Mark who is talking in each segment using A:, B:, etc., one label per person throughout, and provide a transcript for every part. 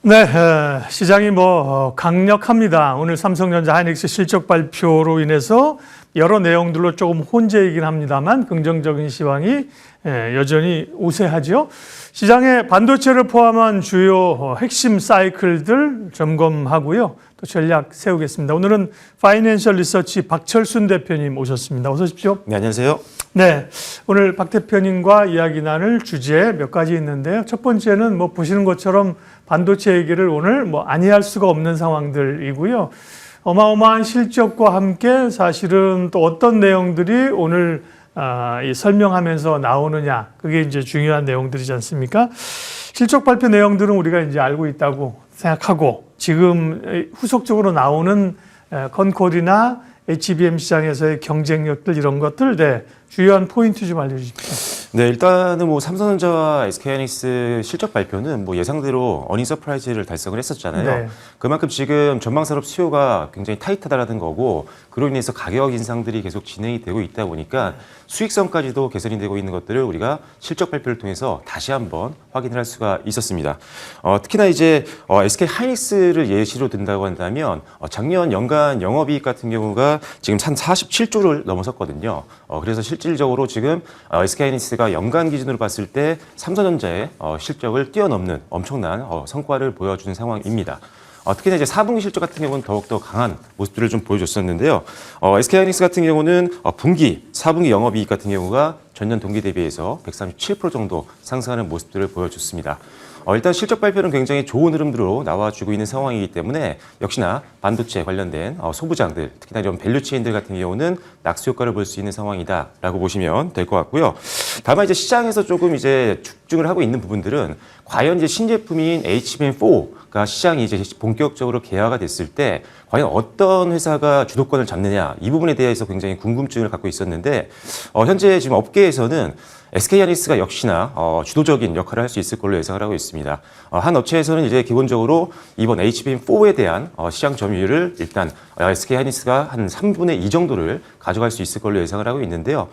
A: 네, 시장이 강력합니다. 오늘 삼성전자 하이닉스 실적 발표로 인해서 여러 내용들로 조금 혼재이긴 합니다만 긍정적인 시황이 여전히 우세하죠. 시장의 반도체를 포함한 주요 핵심 사이클들 점검하고요. 또 전략 세우겠습니다. 오늘은 파이낸셜 리서치 박철순 대표님 오셨습니다. 어서 오십시오.
B: 네, 안녕하세요.
A: 네, 오늘 박 대표님과 이야기 나눌 주제 몇 가지 있는데요. 첫 번째는 보시는 것처럼 반도체 얘기를 오늘 아니할 수가 없는 상황들이고요. 어마어마한 실적과 함께 사실은 또 어떤 내용들이 오늘 설명하면서 나오느냐, 그게 이제 중요한 내용들이지 않습니까? 실적 발표 내용들은 우리가 이제 알고 있다고 생각하고 지금 후속적으로 나오는 컨코드나 HBM 시장에서의 경쟁력들 이런 것들 주요한 포인트 좀 알려주십시오.
B: 네, 일단은 삼성전자와 SK하이닉스 실적 발표는 예상대로 어닝 서프라이즈를 달성을 했었잖아요.
A: 네.
B: 그만큼 지금 전방산업 수요가 굉장히 타이트하다는 거고, 그로 인해서 가격 인상들이 계속 진행이 되고 있다 보니까 수익성까지도 개선이 되고 있는 것들을 우리가 실적 발표를 통해서 다시 한번 확인을 할 수가 있었습니다. 특히나 이제 SK하이닉스를 예시로 든다고 한다면 작년 연간 영업이익 같은 경우가 지금 한 47조를 넘어섰거든요. 그래서 실질적으로 지금 SK하이닉스가 연간 기준으로 봤을 때 삼성전자의 실적을 뛰어넘는 엄청난 성과를 보여주는 상황입니다. 특히나 이제 4분기 실적 같은 경우는 더욱더 강한 모습들을 좀 보여줬었는데요. SK하이닉스 같은 경우는 분기, 4분기 영업이익 같은 경우가 전년 동기 대비해서 137% 정도 상승하는 모습들을 보여줬습니다. 일단 실적 발표는 굉장히 좋은 흐름으로 나와주고 있는 상황이기 때문에 역시나 반도체 관련된 소부장들, 특히나 이런 밸류체인들 같은 경우는 낙수 효과를 볼 수 있는 상황이다라고 보시면 될 것 같고요. 다만 이제 시장에서 조금 이제 집중을 하고 있는 부분들은 과연 이제 신제품인 HBM4가 시장이 이제 본격적으로 개화가 됐을 때 과연 어떤 회사가 주도권을 잡느냐, 이 부분에 대해서 굉장히 궁금증을 갖고 있었는데 현재 지금 업계에서는 SK하이닉스가 역시나 주도적인 역할을 할 수 있을 걸로 예상을 하고 있습니다. 한 업체에서는 이제 기본적으로 이번 HBM4에 대한 시장 점유율을 일단 SK하이닉스가 한 3분의 2 정도를 가져갈 수 있을 걸로 예상을 하고 있는데요.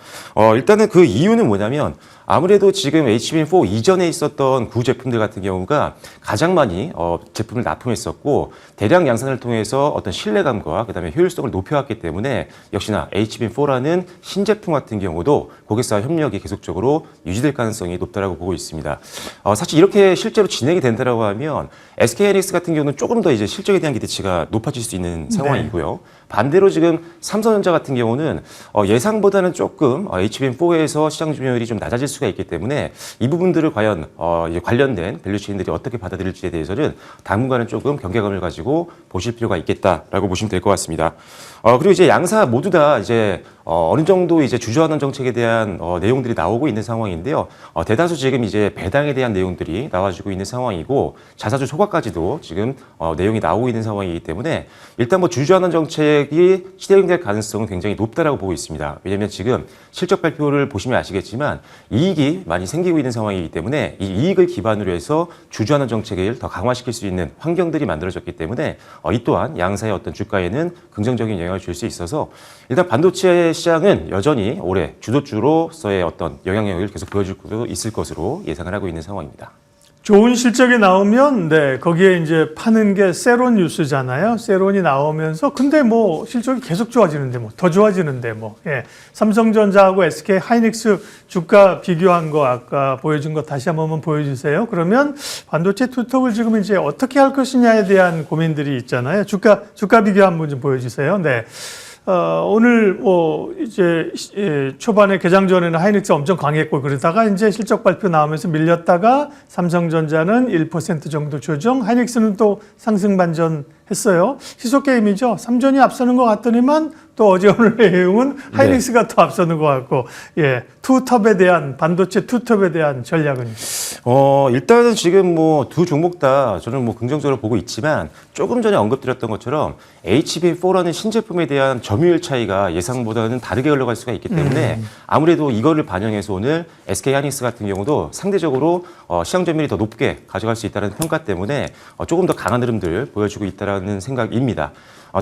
B: 일단은 그 이유는 뭐냐면 아무래도 지금 HBM4 이전에 있었던 구 제품들 같은 경우가 가장 많이 제품을 납품했었고 대량 양산을 통해서 어떤 신뢰감과 그다음에 효율성을 높여왔기 때문에 역시나 HBM4라는 신제품 같은 경우도 고객사와 협력이 계속적으로 유지될 가능성이 높다라고 보고 있습니다. 사실 이렇게 실제로 진행이 된다라고 하면 SK하이닉스 같은 경우는 조금 더 이제 실적에 대한 기대치가 높아질 수 있는 상황이고요. 반대로 지금 삼성전자 같은 경우는 예상보다는 조금 HBM4에서 시장 점유율이 좀 낮아질 수가 있기 때문에 이 부분들을 과연 이제 관련된 밸류체인들이 어떻게 받아들일지에 대해서는 당분간은 조금 경계감을 가지고 보실 필요가 있겠다라고 보시면 될 것 같습니다. 그리고 이제 양사 모두 다 이제 어느 정도 이제 주저하는 정책에 대한 내용들이 나오고 있는 상황인데요. 대다수 지금 이제 배당에 대한 내용들이 나와주고 있는 상황이고 자사주 소각까지도 지금 내용이 나오고 있는 상황이기 때문에 일단 주저하는 정책이 실행될 가능성은 굉장히 높다라고 보고 있습니다. 왜냐하면 지금 실적 발표를 보시면 아시겠지만 이익이 많이 생기고 있는 상황이기 때문에 이 이익을 기반으로 해서 주저하는 정책을 더 강화시킬 수 있는 환경들이 만들어졌기 때문에 이 또한 양사의 어떤 주가에는 긍정적인 영향을 줄 수 있어서 일단 반도체 시장은 여전히 올해 주도주로서의 어떤 영향력을 계속 보여줄 수 있을 것으로 예상을 하고 있는 상황입니다.
A: 좋은 실적이 나오면 거기에 이제 파는 게 세론 뉴스잖아요. 세론이 나오면서 근데 실적이 계속 좋아지는데 더 좋아지는데 삼성전자하고 SK하이닉스 주가 비교한 거 아까 보여준 거 다시 한번 보여주세요. 그러면 반도체 투톱을 지금 이제 어떻게 할 것이냐에 대한 고민들이 있잖아요. 주가 비교 한번 좀 보여주세요. 네. 오늘 이제 초반에 개장 전에는 하이닉스 엄청 강했고 그러다가 이제 실적 발표 나오면서 밀렸다가 삼성전자는 1% 정도 조정, 하이닉스는 또 상승 반전했어요. 시속 게임이죠. 삼전이 앞서는 것 같더니만 또 어제 오늘 내용은 하이닉스가 더 앞서는 것 같고, 투톱에 대한 반도체 투톱에 대한 전략은
B: 일단은 지금 두 종목 다 저는 긍정적으로 보고 있지만 조금 전에 언급드렸던 것처럼 HBM4라는 신제품에 대한 점유율 차이가 예상보다는 다르게 흘러갈 수가 있기 때문에 아무래도 이거를 반영해서 오늘 SK하이닉스 같은 경우도 상대적으로 시장 점유율이 더 높게 가져갈 수 있다는 평가 때문에 조금 더 강한 흐름들 보여주고 있다는 생각입니다.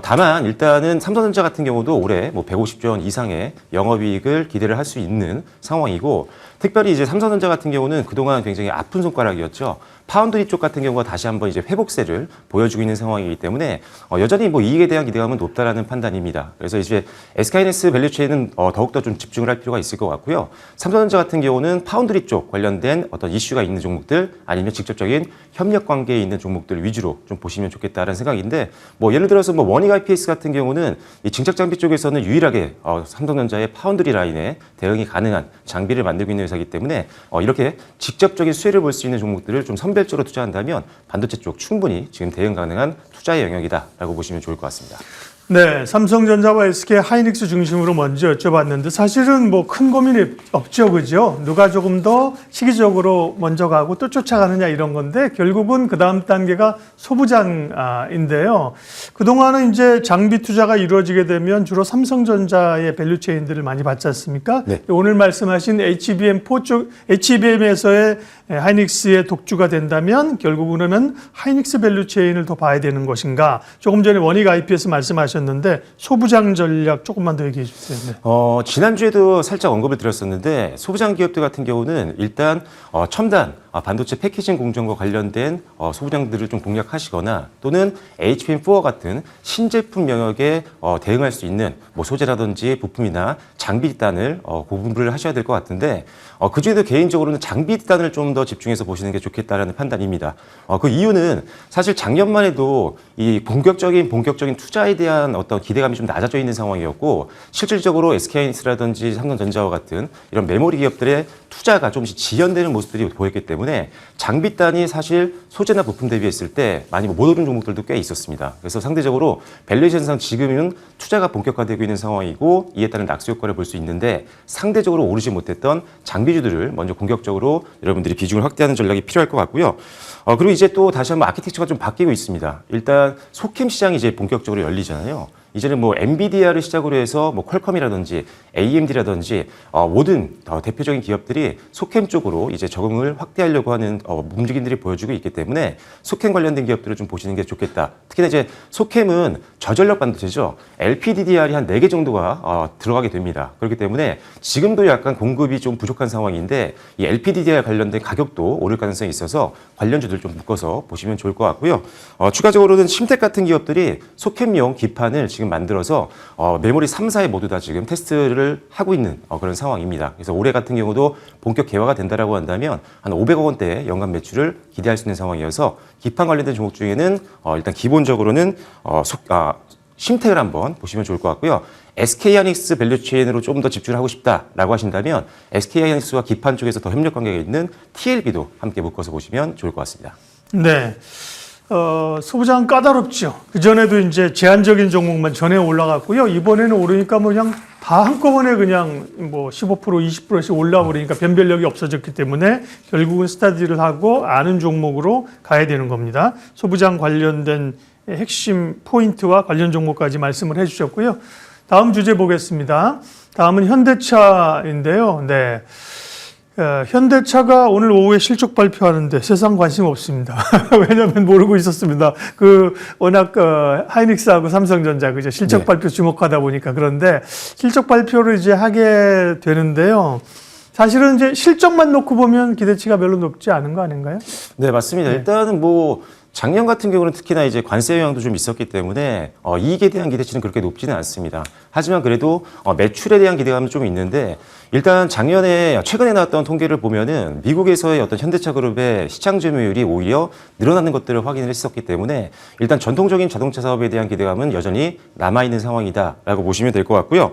B: 다만 일단은 삼성전자 같은 경우도 올해 150조 원 이상의 영업이익을 기대를 할 수 있는 상황이고 특별히 이제 삼성전자 같은 경우는 그동안 굉장히 아픈 손가락이었죠. 파운드리 쪽 같은 경우가 다시 한번 이제 회복세를 보여주고 있는 상황이기 때문에 여전히 뭐 이익에 대한 기대감은 높다라는 판단입니다. 그래서 이제 SK하이닉스 밸류체인은 더욱더 좀 집중을 할 필요가 있을 것 같고요. 삼성전자 같은 경우는 파운드리 쪽 관련된 어떤 이슈가 있는 종목들 아니면 직접적인 협력 관계에 있는 종목들 위주로 좀 보시면 좋겠다라는 생각인데 뭐 예를 들어서 뭐 원익 IPS 같은 경우는 이 증착 장비 쪽에서는 유일하게 삼성전자의 파운드리 라인에 대응이 가능한 장비를 만들고 있는 회사이기 때문에 이렇게 직접적인 수혜를 볼 수 있는 종목들을 좀 선별적으로 투자한다면 반도체 쪽 충분히 지금 대응 가능한 투자의 영역이다라고 보시면 좋을 것 같습니다.
A: 네, 삼성전자와 SK 하이닉스 중심으로 먼저 여쭤봤는데 사실은 뭐 큰 고민이 없죠, 그죠? 누가 조금 더 시기적으로 먼저 가고 또 쫓아가느냐 이런 건데 결국은 그 다음 단계가 소부장인데요. 그동안은 이제 장비 투자가 이루어지게 되면 주로 삼성전자의 밸류체인들을 많이 받지 않습니까?
B: 네.
A: 오늘 말씀하신 HBM4 쪽, HBM에서의 하이닉스의 독주가 된다면 결국은 그러면 하이닉스 밸류체인을 더 봐야 되는 것인가? 조금 전에 원익 IPS 말씀하셨는데 소부장 전략 조금만 더 얘기해 주세요. 네.
B: 지난주에도 살짝 언급을 드렸었는데 소부장 기업들 같은 경우는 일단 첨단 반도체 패키징 공정과 관련된 소부장들을 좀 공략하시거나 또는 HBM4 같은 신제품 영역에 대응할 수 있는 뭐 소재라든지 부품이나 장비 뒷단을 공부를 하셔야 될 것 같은데 그중에도 개인적으로는 장비 뒷단을 좀 더 집중해서 보시는 게 좋겠다라는 판단입니다. 그 이유는 사실 작년만 해도 이 본격적인 투자에 대한 어떤 기대감이 좀 낮아져 있는 상황이었고 실질적으로 SK하이닉스라든지 삼성전자와 같은 이런 메모리 기업들의 투자가 조금씩 지연되는 모습들이 보였기 때문에 장비단이 사실 소재나 부품 대비했을 때 많이 못 오른 종목들도 꽤 있었습니다. 그래서 상대적으로 밸류에이션상 지금은 투자가 본격화되고 있는 상황이고 이에 따른 낙수 효과를 볼 수 있는데 상대적으로 오르지 못했던 장비주들을 먼저 공격적으로 여러분들이 비중을 확대하는 전략이 필요할 것 같고요. 그리고 이제 또 다시 한번 아키텍처가 좀 바뀌고 있습니다. 일단 소캠 시장이 이제 본격적으로 열리잖아요. 이제는 뭐 엔비디아를 시작으로 해서 뭐 퀄컴이라든지 AMD라든지 모든 대표적인 기업들이 소캠 쪽으로 이제 적응을 확대하려고 하는 움직임들이 보여주고 있기 때문에 소캠 관련된 기업들을 좀 보시는 게 좋겠다. 특히나 이제 소캠은 저전력 반도체죠. LPDDR이 한 4개 정도가 들어가게 됩니다. 그렇기 때문에 지금도 약간 공급이 좀 부족한 상황인데 이 LPDDR 관련된 가격도 오를 가능성이 있어서 관련주들 좀 묶어서 보시면 좋을 것 같고요. 추가적으로는 심텍 같은 기업들이 소캠용 기판을 지금 만들어서 메모리 3사에 모두 다 지금 테스트를 하고 있는 그런 상황입니다. 그래서 올해 같은 경우도 본격 개화가 된다라고 한다면 한 500억 원대 연간 매출을 기대할 수 있는 상황이어서 기판 관련된 종목 중에는 일단 기본적으로는 심텍을 한번 보시면 좋을 것 같고요. SK하이닉스 밸류체인으로 좀 더 집중을 하고 싶다라고 하신다면 SK하이닉스와 기판 쪽에서 더 협력 관계가 있는 TLB도 함께 묶어서 보시면 좋을 것 같습니다.
A: 네. 소부장 까다롭죠. 그전에도 이제 제한적인 종목만 전에 올라갔고요. 이번에는 오르니까 뭐 그냥 다 한꺼번에 그냥 뭐 15%, 20%씩 올라버리니까 변별력이 없어졌기 때문에 결국은 스타디를 하고 아는 종목으로 가야 되는 겁니다. 소부장 관련된 핵심 포인트와 관련 종목까지 말씀을 해주셨고요. 다음 주제 보겠습니다. 다음은 현대차인데요. 네. 현대차가 오늘 오후에 실적 발표하는데 세상 관심 없습니다. 왜냐하면 모르고 있었습니다. 워낙 하이닉스하고 삼성전자 그죠 실적 발표 주목하다 보니까 그런데 실적 발표를 이제 하게 되는데요. 사실은 이제 실적만 놓고 보면 기대치가 별로 높지 않은 거 아닌가요?
B: 네, 맞습니다. 일단은 뭐 작년 같은 경우는 특히나 이제 관세 영향도 좀 있었기 때문에 이익에 대한 기대치는 그렇게 높지는 않습니다. 하지만 그래도 매출에 대한 기대감은 좀 있는데 일단 최근에 나왔던 통계를 보면은 미국에서의 어떤 현대차 그룹의 시장 점유율이 오히려 늘어나는 것들을 확인을 했었기 때문에 일단 전통적인 자동차 사업에 대한 기대감은 여전히 남아있는 상황이다라고 보시면 될 것 같고요.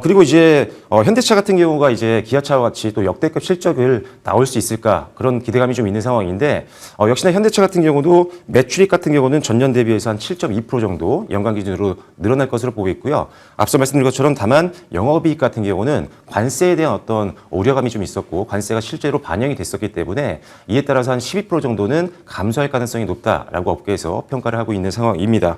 B: 그리고 이제 현대차 같은 경우가 이제 기아차와 같이 또 역대급 실적을 나올 수 있을까 그런 기대감이 좀 있는 상황인데 역시나 현대차 같은 경우도 매출익 같은 경우는 전년 대비해서 한 7.2% 정도 연간 기준으로 늘어날 것으로 보고 있고요. 앞서 말씀드린 것처럼 다만 영업이익 같은 경우는 관세에 대한 어떤 우려감이 좀 있었고 관세가 실제로 반영이 됐었기 때문에 이에 따라서 한 12% 정도는 감소할 가능성이 높다라고 업계에서 평가를 하고 있는 상황입니다.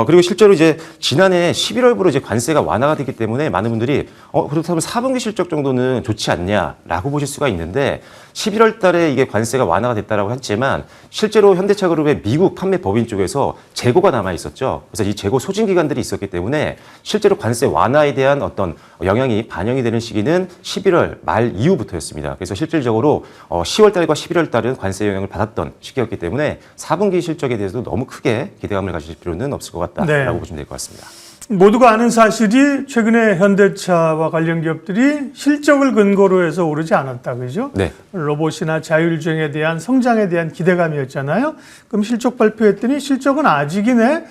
B: 그리고 실제로 이제 지난해 11월부로 이제 관세가 완화가 되기 때문에 많은 분들이 그렇다면 4분기 실적 정도는 좋지 않냐라고 보실 수가 있는데 11월 달에 이게 관세가 완화가 됐다라고 했지만 실제로 현대차 그룹의 미국 판매 법인 쪽에서 재고가 남아 있었죠. 그래서 이 재고 소진 기간들이 있었기 때문에 실제로 관세 완화에 대한 어떤 영향이 반영이 되는 시기는 11월 말 이후부터였습니다. 그래서 실질적으로 10월 달과 11월 달은 관세 영향을 받았던 시기였기 때문에 4분기 실적에 대해서도 너무 크게 기대감을 가질 필요는 없을 것 같다라고
A: 네.
B: 보시면 될 것 같습니다.
A: 모두가 아는 사실이 최근에 현대차와 관련 기업들이 실적을 근거로 해서 오르지 않았다, 그죠?
B: 네.
A: 로봇이나 자율주행에 대한 성장에 대한 기대감이었잖아요. 그럼 실적 발표했더니 실적은 아직이네.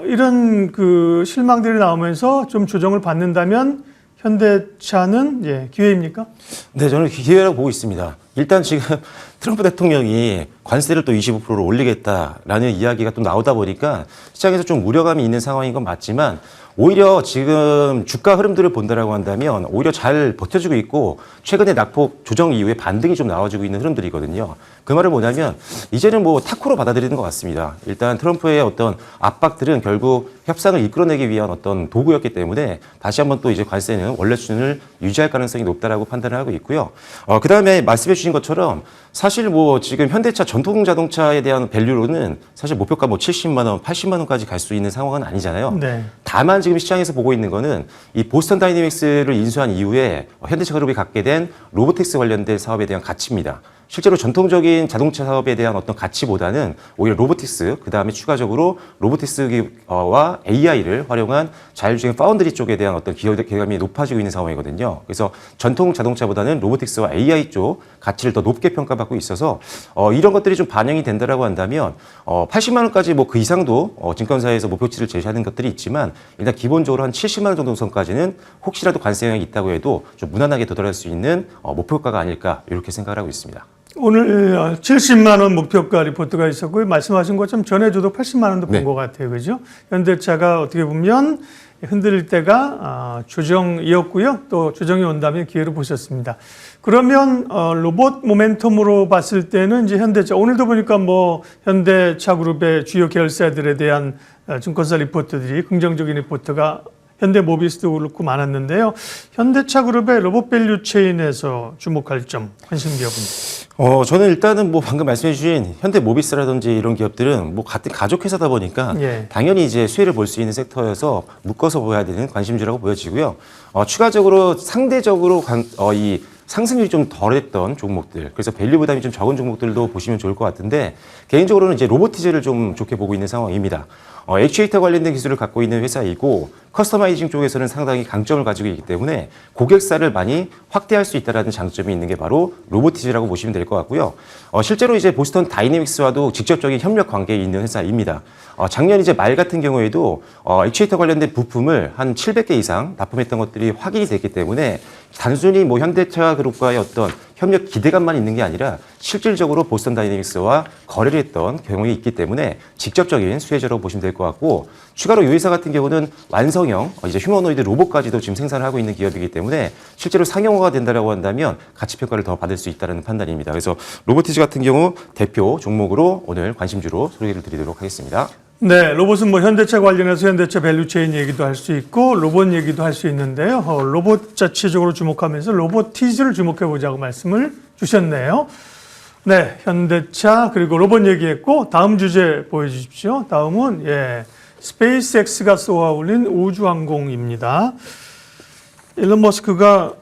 A: 이런 그 실망들이 나오면서 좀 조정을 받는다면 현대차는 기회입니까?
B: 네, 저는 기회라고 보고 있습니다. 일단 지금 트럼프 대통령이 관세를 또 25%를 올리겠다라는 이야기가 또 나오다 보니까 시장에서 좀 우려감이 있는 상황인 건 맞지만 오히려 지금 주가 흐름들을 본다라고 한다면 오히려 잘 버텨주고 있고 최근에 낙폭 조정 이후에 반등이 좀 나와주고 있는 흐름들이거든요. 그 말은 뭐냐면 이제는 뭐 타코로 받아들이는 것 같습니다. 일단 트럼프의 어떤 압박들은 결국 협상을 이끌어내기 위한 어떤 도구였기 때문에 다시 한번 또 이제 관세는 원래 수준을 유지할 가능성이 높다라고 판단을 하고 있고요. 그 다음에 말씀해 주신 것처럼 사실 뭐 지금 현대차 전통 자동차에 대한 밸류로는 사실 목표가 뭐 70만 원, 80만 원까지 갈 수 있는 상황은 아니잖아요.
A: 네.
B: 다만 지금 시장에서 보고 있는 거는 이 보스턴 다이내믹스를 인수한 이후에 현대차 그룹이 갖게 된 로보틱스 관련된 사업에 대한 가치입니다. 실제로 전통적인 자동차 사업에 대한 어떤 가치보다는 오히려 로보틱스, 그 다음에 추가적으로 로보틱스와 AI를 활용한 자율주행 파운드리 쪽에 대한 어떤 기대감이 높아지고 있는 상황이거든요. 그래서 전통 자동차보다는 로보틱스와 AI 쪽 가치를 더 높게 평가받고 있어서 이런 것들이 좀 반영이 된다라고 한다면 80만 원까지 뭐 그 이상도 증권사에서 목표치를 제시하는 것들이 있지만 일단 기본적으로 한 70만 원 정도 선까지는 혹시라도 관세 영향이 있다고 해도 좀 무난하게 도달할 수 있는 목표가가 아닐까 이렇게 생각을 하고 있습니다.
A: 오늘 70만 원 목표가 리포트가 있었고요. 말씀하신 것처럼 전에저도 80만 원도 본 것 같아요. 그죠? 현대차가 어떻게 보면 흔들릴 때가 조정이었고요. 또 조정이 온다면 기회로 보셨습니다. 그러면 로봇 모멘텀으로 봤을 때는 이제 현대차, 오늘도 보니까 뭐 현대차 그룹의 주요 계열사들에 대한 증권사 리포트들이 긍정적인 리포트가 현대모비스도 그렇고 많았는데요. 현대차 그룹의 로봇 밸류 체인에서 주목할 점, 관심 기업은?
B: 저는 일단은 뭐 방금 말씀해 주신 현대모비스라든지 이런 기업들은 뭐 같은 가족 회사다 보니까 당연히 이제 수혜를 볼 수 있는 섹터여서 묶어서 보여야 되는 관심주라고 보여지고요. 추가적으로 상대적으로 이 상승률이 좀 덜했던 종목들, 그래서 밸류 부담이 좀 적은 종목들도 보시면 좋을 것 같은데 개인적으로는 이제 로보티즈를 좀 좋게 보고 있는 상황입니다. 액추에이터 관련된 기술을 갖고 있는 회사이고 커스터마이징 쪽에서는 상당히 강점을 가지고 있기 때문에 고객사를 많이 확대할 수 있다는 장점이 있는 게 바로 로보티즈라고 보시면 될 것 같고요. 실제로 이제 보스턴 다이내믹스와도 직접적인 협력 관계에 있는 회사입니다. 작년 이제 말 같은 경우에도 액추에이터 관련된 부품을 한 700개 이상 납품했던 것들이 확인이 됐기 때문에 단순히 뭐 현대차 그룹과의 어떤 협력 기대감만 있는 게 아니라 실질적으로 보스턴 다이내믹스와 거래를 했던 경험이 있기 때문에 직접적인 수혜자라고 보시면 될 것 같고 추가로 이 회사 같은 경우는 완성형 이제 휴머노이드 로봇까지도 지금 생산을 하고 있는 기업이기 때문에 실제로 상용화가 된다라고 한다면 가치 평가를 더 받을 수 있다는 판단입니다. 그래서 로보티즈 같은 경우 대표 종목으로 오늘 관심주로 소개를 드리도록 하겠습니다.
A: 네, 로봇은 뭐 현대차 관련해서 현대차 밸류체인 얘기도 할 수 있고 로봇 얘기도 할 수 있는데요. 로봇 자체적으로 주목하면서 로보티즈를 주목해 보자고 말씀을 주셨네요. 네, 현대차 그리고 로봇 얘기했고 다음 주제 보여주십시오. 다음은 스페이스X가 쏘아올린 우주항공입니다. 일론 머스크가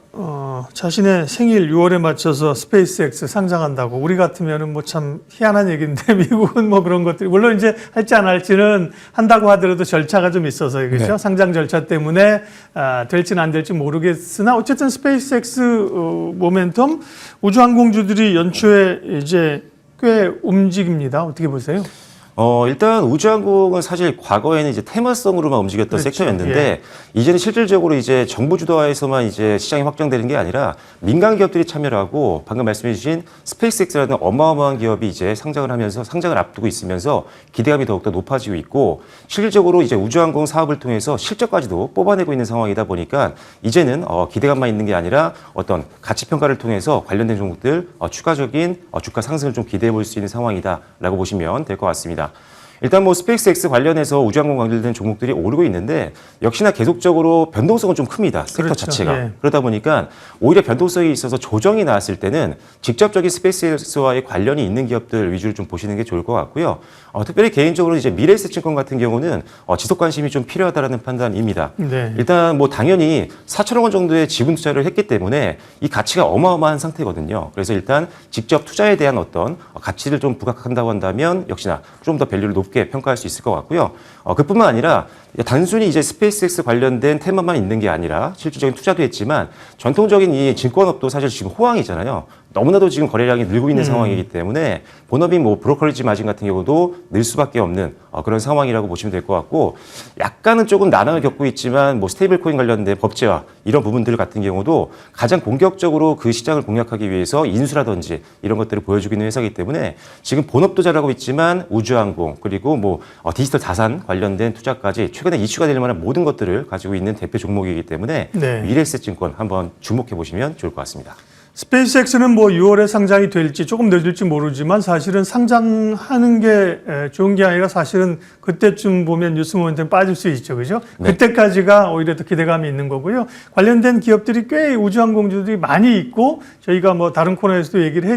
A: 자신의 생일 6월에 맞춰서 스페이스X 상장한다고 우리 같으면은 뭐 참 희한한 얘기인데 미국은 뭐 그런 것들이 물론 이제 할지 안 할지는 한다고 하더라도 절차가 좀 있어서 그렇죠.
B: 네.
A: 상장 절차 때문에 될지는 안 될지 모르겠으나 어쨌든 스페이스X 모멘텀 우주항공주들이 연초에 이제 꽤 움직입니다. 어떻게 보세요?
B: 일단 우주항공은 사실 과거에는 이제 테마성으로만 움직였던
A: 그렇죠.
B: 섹터였는데 이제는 실질적으로 이제 정부 주도하에서만 이제 시장이 확장되는 게 아니라 민간 기업들이 참여를 하고 방금 말씀해 주신 스페이스X라는 어마어마한 기업이 이제 상장을 하면서 상장을 앞두고 있으면서 기대감이 더욱더 높아지고 있고 실질적으로 이제 우주항공 사업을 통해서 실적까지도 뽑아내고 있는 상황이다 보니까 이제는 기대감만 있는 게 아니라 어떤 가치 평가를 통해서 관련된 종목들 추가적인 주가 상승을 좀 기대해 볼 수 있는 상황이다라고 보시면 될 것 같습니다. 일단 뭐 스페이스X 관련해서 우주항공 관련된 종목들이 오르고 있는데 역시나 계속적으로 변동성은 좀 큽니다. 섹터
A: 그렇죠.
B: 자체가.
A: 예.
B: 그러다 보니까 오히려 변동성이 있어서 조정이 나왔을 때는 직접적인 스페이스X와의 관련이 있는 기업들 위주로 좀 보시는 게 좋을 것 같고요. 특별히 개인적으로 이제 미래에셋증권 같은 경우는 지속 관심이 좀 필요하다라는 판단입니다.
A: 네.
B: 일단 뭐 당연히 4천억 원 정도의 지분 투자를 했기 때문에 이 가치가 어마어마한 상태거든요. 그래서 일단 직접 투자에 대한 어떤 가치를 좀 부각한다고 한다면 역시나 좀 더 밸류를 높게 평가할 수 있을 것 같고요. 그뿐만 아니라 단순히 이제 스페이스X 관련된 테마만 있는 게 아니라 실질적인 투자도 했지만 전통적인 이 증권업도 사실 지금 호황이잖아요. 너무나도 지금 거래량이 늘고 있는 상황이기 때문에 본업인 뭐 브로커리지 마진 같은 경우도 늘 수밖에 없는 그런 상황이라고 보시면 될 것 같고 약간은 조금 난항을 겪고 있지만 뭐 스테이블 코인 관련된 법제화 이런 부분들 같은 경우도 가장 공격적으로 그 시장을 공략하기 위해서 인수라든지 이런 것들을 보여주고 있는 회사이기 때문에 지금 본업도 잘하고 있지만 우주항공 그리고 뭐 디지털 자산 관련된 투자까지 최근에 이슈가 될 만한 모든 것들을 가지고 있는 대표 종목이기 때문에
A: 네.
B: 미래에셋증권 한번 주목해 보시면 좋을 것 같습니다.
A: 스페이스X는 뭐 6월에 상장이 될지 조금 늦을지 모르지만 사실은 상장하는 게 좋은 게 아니라 사실은 그때쯤 보면 뉴스 모멘텀 빠질 수 있죠. 그죠?
B: 네.
A: 그때까지가 오히려 더 기대감이 있는 거고요. 관련된 기업들이 꽤 우주항공주들이 많이 있고 저희가 뭐 다른 코너에서도 얘기를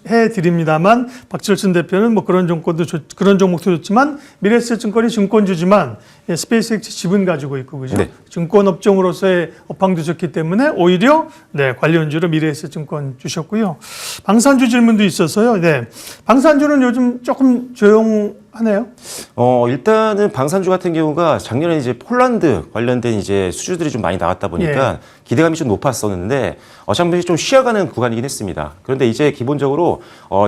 A: 해 드립니다만 박철순 대표는 뭐 그런 종목도 좋지만 미래에셋증권이 증권주지만 스페이스X 지분 가지고 있고 그죠?
B: 네.
A: 증권업종으로서의 업황도 좋기 때문에 오히려 관련주로 미래에셋증권 주셨고요. 방산주 질문도 있어서요. 네. 방산주는 요즘 조금 조용하네요.
B: 일단은 방산주 같은 경우가 작년에 이제 폴란드 관련된 이제 수주들이 좀 많이 나왔다 보니까 기대감이 좀 높았었는데 잠시 좀 쉬어가는 구간이긴 했습니다. 그런데 이제 기본적으로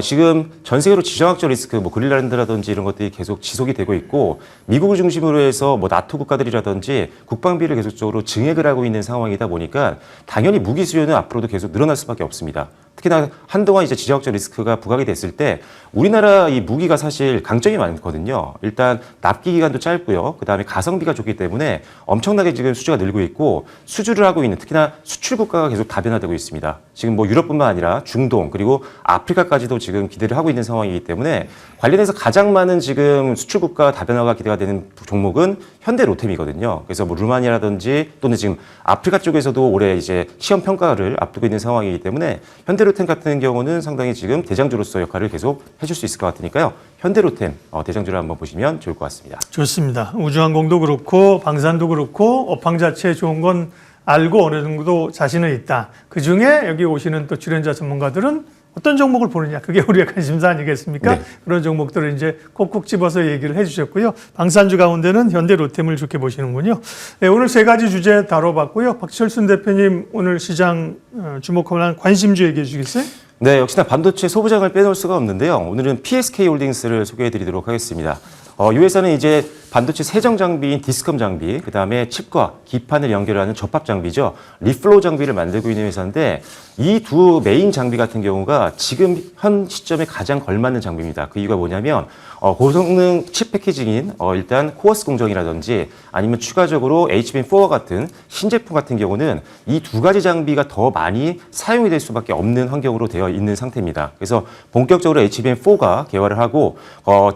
B: 지금 전 세계로 지정학적 리스크, 뭐 그린란드라든지 이런 것들이 계속 지속이 되고 있고 미국을 중심으로 해서 뭐 나토 국가들이라든지 국방비를 계속적으로 증액을 하고 있는 상황이다 보니까 당연히 무기 수요는 앞으로도 계속 늘어날 수밖에 없습니다. 특히나 한동안 이제 지정학적 리스크가 부각이 됐을 때 우리나라 이 무기가 사실 강점이 많거든요. 일단 납기 기간도 짧고요. 그다음에 가성비가 좋기 때문에 엄청나게 지금 수주가 늘고 있고 수주를 하고 있는 특히나 수출 국가가 계속 다변화되고 있습니다. 지금 뭐 유럽뿐만 아니라 중동 그리고 아프리카까지도 지금 기대를 하고 있는 상황이기 때문에 관련해서 가장 많은 지금 수출 국가 다변화가 기대가 되는 종목은 현대로템이거든요. 그래서 뭐 루마니아라든지 또는 지금 아프리카 쪽에서도 올해 이제 시험 평가를 앞두고 있는 상황이기 때문에 현대로템 같은 경우는 상당히 지금 대장주로서 역할을 계속 해줄 수 있을 것 같으니까요. 현대로템 대장주를 한번 보시면 좋을 것 같습니다.
A: 좋습니다. 우주항공도 그렇고 방산도 그렇고 업황 자체에 좋은 건 알고 어느 정도 자신은 있다. 그중에 여기 오시는 또 출연자 전문가들은 어떤 종목을 보느냐. 그게 우리의 관심사 아니겠습니까?
B: 네.
A: 그런 종목들을 이제 콕콕 집어서 얘기를 해 주셨고요. 방산주 가운데는 현대로템을 좋게 보시는군요. 네, 오늘 세 가지 주제 다뤄봤고요. 박철순 대표님 오늘 시장 주목할 만한 관심주 얘기해 주시겠어요?
B: 네, 역시나 반도체 소부장을 빼놓을 수가 없는데요. 오늘은 PSK홀딩스를 소개해 드리도록 하겠습니다. 이 회사는 이제 반도체 세정 장비인 디스컴 장비, 그 다음에 칩과 기판을 연결하는 접합 장비죠. 리플로우 장비를 만들고 있는 회사인데 이 두 메인 장비 같은 경우가 지금 현 시점에 가장 걸맞는 장비입니다. 그 이유가 뭐냐면 고성능 칩 패키징인 일단 코어스 공정이라든지 아니면 추가적으로 HBM4와 같은 신제품 같은 경우는 이 두 가지 장비가 더 많이 사용이 될 수밖에 없는 환경으로 되어 있는 상태입니다. 그래서 본격적으로 HBM4가 개발을 하고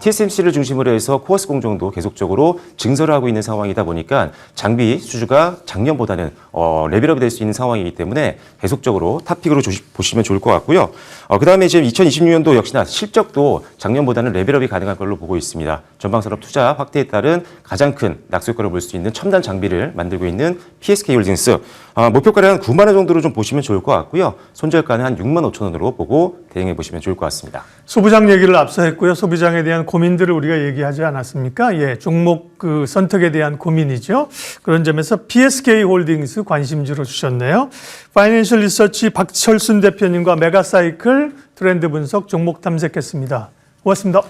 B: TSMC를 중심으로 해서 코어스 공정도 계속적으로 증설을 하고 있는 상황이다 보니까 장비 수주가 작년보다는 레벨업이 될 수 있는 상황이기 때문에 계속적으로 탑픽으로 보시면 좋을 것 같고요. 그 다음에 지금 2026년도 역시나 실적도 작년보다는 레벨업이 가능할 걸로 보고 있습니다. 전방산업 투자 확대에 따른 가장 큰 낙수효과를 볼 수 있는 첨단 장비를 만들고 있는 PSK홀딩스. 목표가를 한 9만 원 정도로 좀 보시면 좋을 것 같고요. 손절가는 한 6만 5천 원으로 보고 대응해 보시면 좋을 것 같습니다.
A: 소부장 얘기를 앞서 했고요. 소부장에 대한 고민들을 우리가 얘기하지 않았습니까? 예, 종목 그 선택에 대한 고민이죠. 그런 점에서 PSK홀딩스 관심주로 주셨네요. 파이낸셜 리서치 박철순 대표님과 메가사이클 트렌드 분석 종목 탐색했습니다. 고맙습니다.